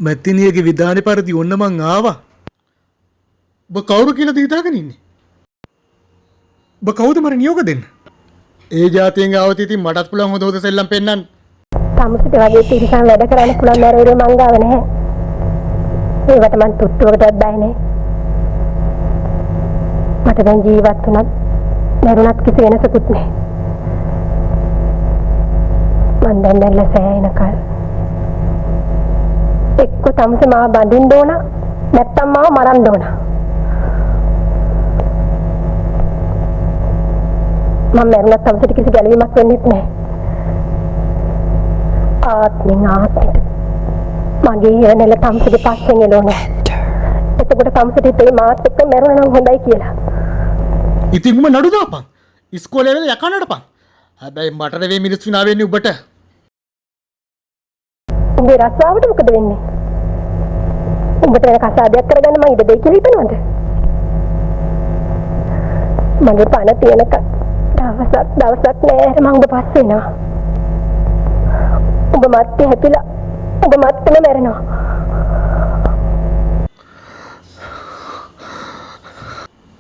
මැතිනියගේ විධානය පරිදි ඔන්න මං ආවා. ඔබ කවුරු කියලාද හිතාගෙන ඉන්නේ? ඔබ කවුද මට නියෝග දෙන්න? ඒ જાතියෙන් ආවොත් ඉතින් මටත් පුළුවන් හොද හොද සෙල්ලම් පෙන්නන්න. සමුසිත වගේ තිරසන් වැඩ කරන්න පුළුවන් නෑරේ මං ගාව නැහැ. ඒවට මං තුට්ටුවකටවත් බය නැහැ. මට දැන් ජීවත් වුණත් මරුණත් කිසි වෙනසකුත් නැහැ. මං දැන් දැල්ල සෑහෙනකල් එක්ක තමුසේ මාව බඳින්න ඕන නැත්තම් මාව මරන්න ඕන. මම මරුණත් තමුසේට කිසි ගැළවීමක් වෙන්නේ නැහැ. ආත්මෙන් ආත්මෙට මගේ ඉරණල තමුසේගේ පස්සෙන් එළවනවා. එතකොට තමුසේට හිතේ මාත් එක්ක මරුණා නම් හොඳයි කියලා. ඉතින් උඹ නඩු දාපන්. ඉස්කෝලේ වෙල යකා නඩපන්. හැබැයි මට නෙවෙයි මිනිස්සු විනා වෙන්නේ උඹට. උඹේ රස්සාවට මොකද වෙන්නේ? උඹට වෙන කසාදයක් කරගන්න මම ඉඩ දෙයි කියලා හිතනවද? මගේ පණ තියෙනක දවසක් නෑ මම උඹ පස්සේ එනවා. උඹ මත්තේ හැපිලා උඹ මත්තේම මැරෙනවා.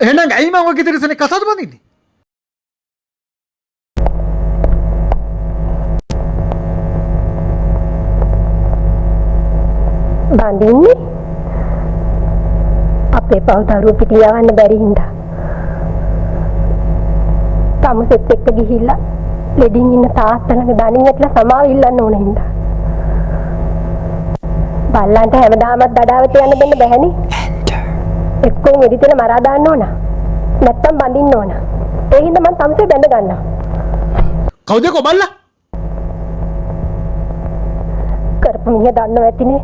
එහෙනම් ඇයි මම ඔයගේ තිරසනේ කසාද බඳින්නේ? බඳින්නේ අපේ පවුදරුව පිටිය යවන්න බැරි හින්දා. තමුසෙත් එක්ක ගිහිල්ලා ලෙඩින් ඉන්න තාත්තලගේ දණින් ඇట్లా සමාව ඉල්ලන්න ඕන හින්දා. බල්ලන්ට හැමදාමත් දඩාවට යන්න දෙන්න බැහැනේ. එක්කෝ මෙදිතල මරා දාන්න ඕන. නැත්තම් බඳින්න ඕන. ඒ හින්දා මම තමුසේ බැඳ ගන්නවා. කවුද කොබල්ලා? කරපු මිනිහ දන්නව ඇතිනේ.